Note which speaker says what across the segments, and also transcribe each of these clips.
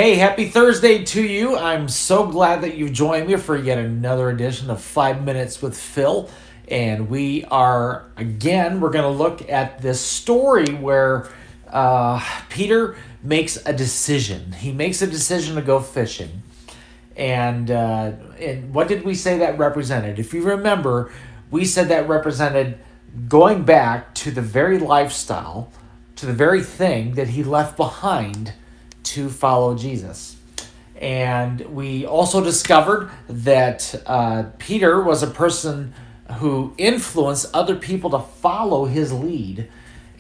Speaker 1: Hey, happy Thursday to you. I'm so glad that you've joined me for yet another edition of 5 Minutes with Phil. And we're going to look at this story where Peter makes a decision. He makes a decision to go fishing. And what did we say that represented? If you remember, we said that represented going back to the very lifestyle, to the very thing that he left behind to follow Jesus. And we also discovered that Peter was a person who influenced other people to follow his lead.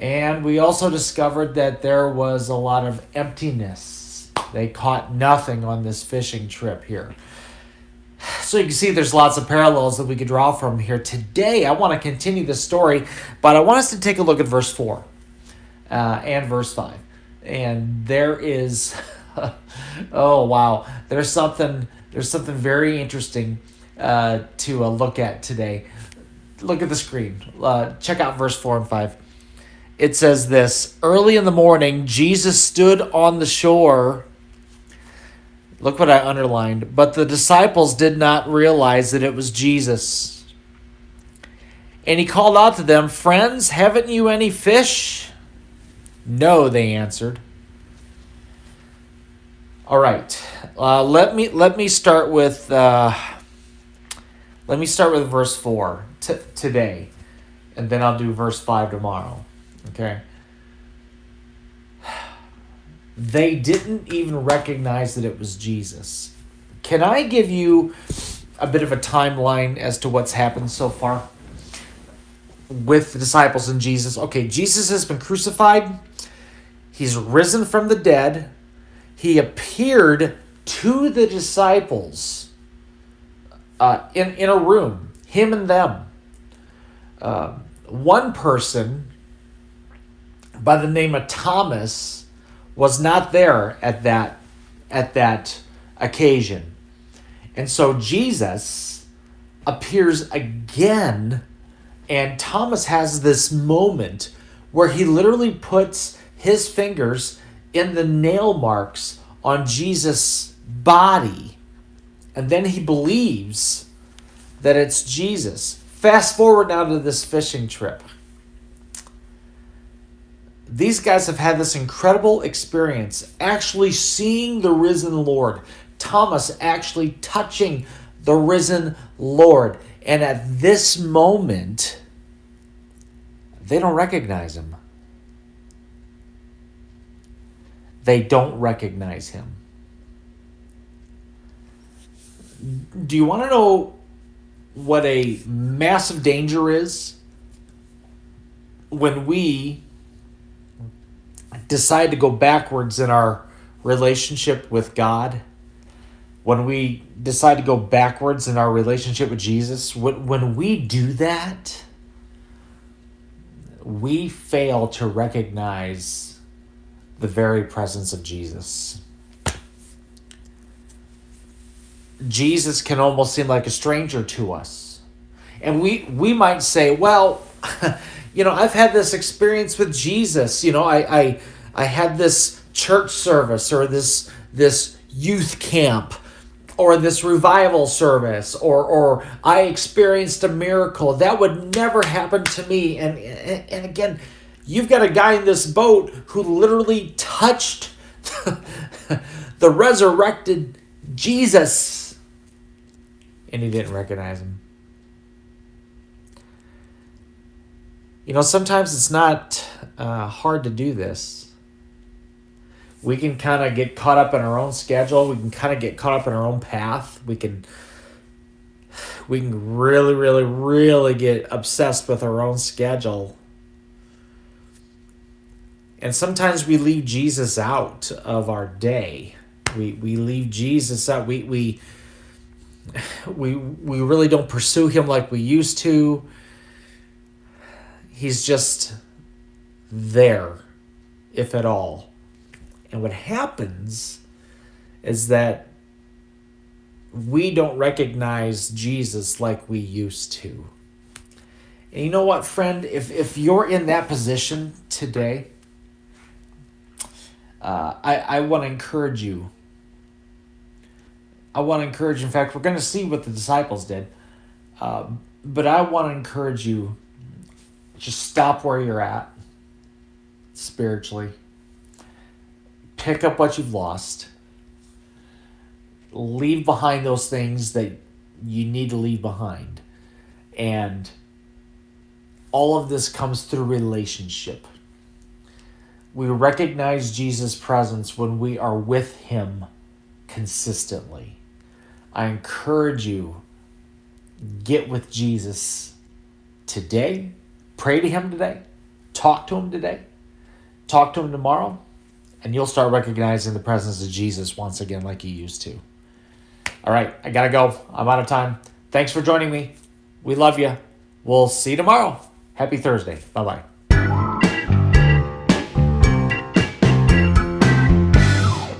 Speaker 1: And we also discovered that there was a lot of emptiness. They caught nothing on this fishing trip here. So you can see there's lots of parallels that we could draw from here. Today, I want to continue the story, but I want us to take a look at verse 4 and verse 5. And there is, oh wow, there's something very interesting to look at today. Look at the screen. Check out verse 4 and 5. It says this: early in the morning, Jesus stood on the shore. Look what I underlined. But the disciples did not realize that it was Jesus. And he called out to them, "Friends, haven't you any fish?" "No," they answered. All right. Let me start with verse 4 today, and then I'll do verse 5 tomorrow. Okay. They didn't even recognize that it was Jesus. Can I give you a bit of a timeline as to what's happened so far with the disciples and Jesus? Okay, Jesus has been crucified. He's risen from the dead. He appeared to the disciples in a room, him and them. One person by the name of Thomas was not there at that occasion. And so Jesus appears again, and Thomas has this moment where he literally puts his fingers in the nail marks on Jesus' body, and then he believes that it's Jesus. Fast forward now to this fishing trip. These guys have had this incredible experience, actually seeing the risen Lord. Thomas actually touching the risen Lord. And at this moment, they don't recognize him. They don't recognize him. Do you want to know what a massive danger is? When we decide to go backwards in our relationship with God, when we decide to go backwards in our relationship with Jesus, when we do that, we fail to recognize the very presence of Jesus. Jesus can almost seem like a stranger to us. And we might say, well, I've had this experience with Jesus. I had this church service, or this youth camp, or this revival service, or I experienced a miracle. That would never happen to me. And again, you've got a guy in this boat who literally touched the resurrected Jesus, and he didn't recognize him. Sometimes it's not hard to do this. We can kind of get caught up in our own schedule. We can kind of get caught up in our own path. We can really, really, really get obsessed with our own schedule. And sometimes we leave Jesus out of our day. We leave Jesus out. We really don't pursue him like we used to. He's just there, if at all. And what happens is that we don't recognize Jesus like we used to. And you know what, friend? If you're in that position today, I want to encourage you I want to encourage, in fact, we're going to see what the disciples did. But I want to encourage you, just stop where you're at spiritually. Pick up what you've lost. Leave behind those things that you need to leave behind. And all of this comes through relationship. We recognize Jesus' presence when we are with him consistently. I encourage you, get with Jesus today. Pray to him today. Talk to him today. Talk to him tomorrow. And you'll start recognizing the presence of Jesus once again like you used to. All right, I got to go. I'm out of time. Thanks for joining me. We love you. We'll see you tomorrow. Happy Thursday. Bye-bye.